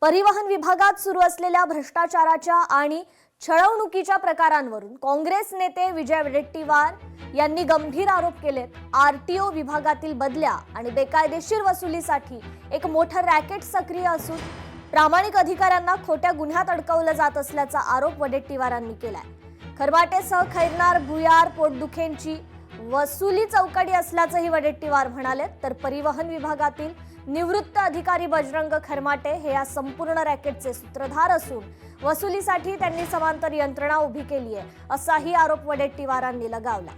परिवहन विभागात सुरू असलेल्या भ्रष्टाचाराच्या आणि छळवणुकीच्या प्रकारांवरून काँग्रेस नेते विजय वडेट्टीवार यांनी गंभीर आरोप केलेत। आरटीओ विभागातील बदल्या आणि बेकायदेशीर वसुलीसाठी एक मोठं रॅकेट सक्रिय असून प्रामाणिक अधिकाऱ्यांना खोट्या गुन्ह्यात अडकवलं जात असल्याचा आरोप वडेट्टीवारांनी केलाय। खरमाटेसह खैरनार, भुयार, पोटदुखेंची वसुली चौकडी असल्याचंही वडेट्टीवार म्हणाले। तर परिवहन विभागातील निवृत्त अधिकारी बजरंग खरमाटे हे या संपूर्ण रॅकेटचे सूत्रधार असून वसुलीसाठी त्यांनी समांतर यंत्रणा उभी केली आहे, असाही आरोप वडेट्टीवारांनी लगावला।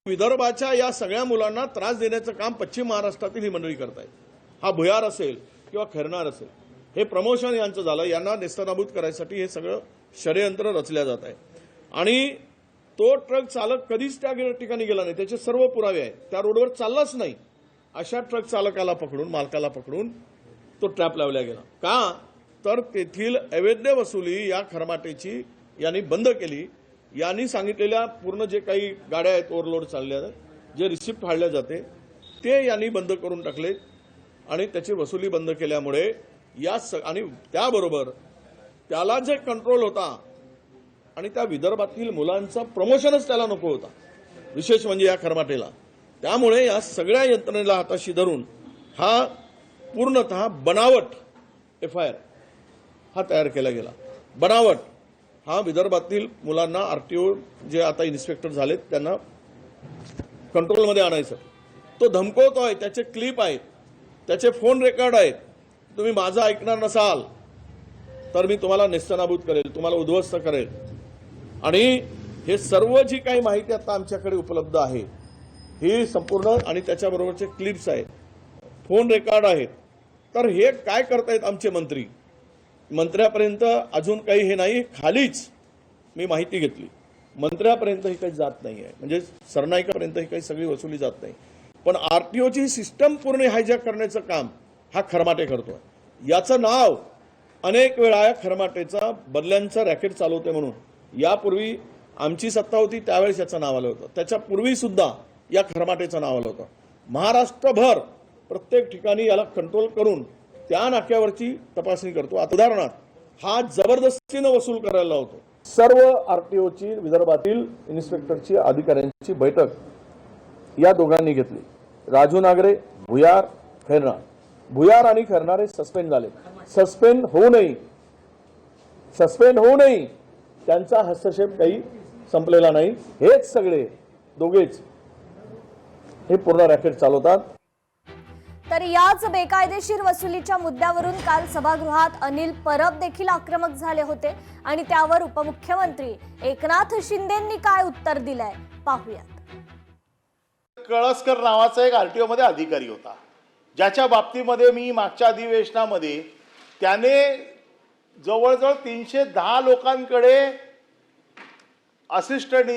विदर्भाच्या या सगळ्या मुलांना त्रास देण्याचं काम पश्चिम महाराष्ट्रातील ही मंडळी करतायत। हा भुयार असेल किंवा खैरनार असेल, हे प्रमोशन यांचं झालं, यांना नेस्तनाबूत करायसाठी हे सगळं षडयंत्र रचल्या जात आहे। आणि तो ट्रक चालक कधीच त्या ठिकाणी गेला नाही, त्याचे सर्व पुरावे आहेत, त्या रोडवर चाललाच नाही। अशा ट्रक चालकाला पकडून, मालकाला पकडून तो ट्रॅप लावला गेला। का तर तेथील अवैध वसुली या खरमाटेची यांनी बंद केली। यांनी सांगितलेल्या पूर्ण जे काही गाड्या आहेत ओव्हरलोड चालल्या, जे रिसिप्ट फाडल्या जाते ते यांनी बंद करून टाकले आणि त्याची वसुली बंद केल्यामुळे या आणि त्याबरोबर त्याला जे कंट्रोल होता आणि त्या विदर्भातील मुलांचा प्रमोशनच त्याला नको होता, विशेष म्हणजे या खरमाटेला। त्यामुळे या सगळ्या यंत्रणेला हाताशी धरून हा पूर्णतः बनावट FIR हा तयार केला गेला। बनावट हा विदर्भातील मुलांना आरटीओ जे आता इन्स्पेक्टर झालेत त्यांना कंट्रोलमध्ये आणायचं, तो धमकवतोय, त्याचे क्लिप आहेत, त्याचे फोन रेकॉर्ड आहेत। तुम्ही माझं ऐकणार नसाल तर मी तुम्हाला नेस्तनाबूत करेल, तुम्हाला उद्ध्वस्त करेल। आणि हे सर्व जी काही माहिती आता आमच्याकडे उपलब्ध आहे ही संपूर्ण, आणि त्याच्याबरोबरचे क्लिप्स आहेत, फोन रेकॉर्ड आहेत। तर हे काय करतायत आमचे मंत्री? मंत्र्यापर्यंत अजून काही हे नाही, खालीच मी माहिती घेतली, मंत्र्यापर्यंत ही काही जात नाही आहे, म्हणजे सरनाईकापर्यंत ही काही सगळी वसुली जात नाही। पण आरटीओची सिस्टम पूर्ण हायजॅक करण्याचं काम हा खरमाटे करतोय। याचं नाव अनेक वेळा खरमाटेचा बदल्यांचा रॅकेट चालवते म्हणून यापूर्वी आमची सत्ता होती त्यावेळेस याचं नाव आलं होतं, त्याच्यापूर्वी सुद्धा या खरमाटेचं नाव आलं होतं। महाराष्ट्रभर प्रत्येक ठिकाणी याला कंट्रोल करून त्या नाक्यावरची तपासणी करतो। आता उदाहरणार्थ हा जबरदस्तीनं वसूल करायला लावतो। सर्व आरटीओची विदर्भातील इन्स्पेक्टरची अधिकाऱ्यांची बैठक या दोघांनी घेतली, राजू नागरे, भुयार, खैरनार। भुयार आणि खैरनार हे सस्पेंड झाले, सस्पेंड होऊ नये त्यांचा हस्तक्षेप काही संपलेला नाही। हेच सगळे दोघेच हे पूर्ण रॅकेट चालवतात। तर याच बेकायदेशीर वसुलीच्या मुद्द्यावरून काल सभागृहात अनिल परब देखील आक्रमक झाले होते आणि त्यावर उपमुख्यमंत्री एकनाथ शिंदेंनी काय उत्तर दिलंय पाहूयात। कळसकर नावाचा एक आरटीओ मध्ये अधिकारी होता, ज्याच्या बाबतीमध्ये मी मागच्या अधिवेशनामध्ये त्याने जवळजवळ 310 लोकांकडे असिस्टंट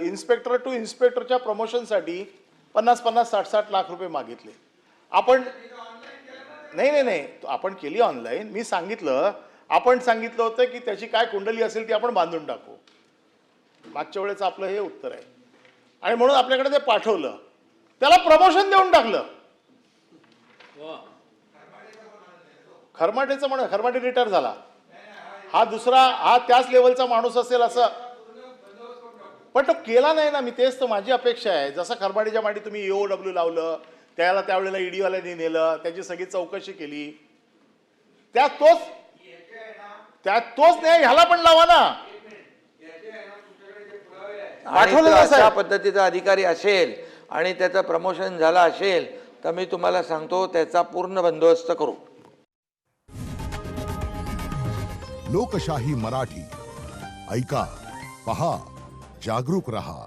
इन्स्पेक्टर टू इन्स्पेक्टरच्या प्रमोशनसाठी 50-50, 60-60 लाख रुपये मागितले। आपण नाही आपण केली ऑनलाईन। मी सांगितलं, आपण सांगितलं होतं की त्याची काय कुंडली असेल ती आपण बांधून टाकू, मागच्या वेळेचं आपलं हे उत्तर आहे। आणि म्हणून आपल्याकडे ते पाठवलं, त्याला प्रमोशन देऊन टाकलं। खरमाटेचं म्हणून खरमाटे रिटायर झाला, हा दुसरा, हा त्याच लेवलचा माणूस असेल असं, पण तो केला नाही ना। मी तेच तर माझी अपेक्षा आहे, जसं खरमाटेच्या माटी तुम्ही EOW लावलं, त्याला त्यावेळेला ईडी वाल्यांनी नेलं, त्याची सगळी चौकशी केली, त्यात तोच नाही ह्याला पण लावा ना। अशा पद्धतीचा अधिकारी असेल आणि त्याचं प्रमोशन झालं असेल तर मी तुम्हाला सांगतो त्याचा पूर्ण बंदोबस्त करू। लोकशाही मराठी ऐका, पहा, जागरूक रहा।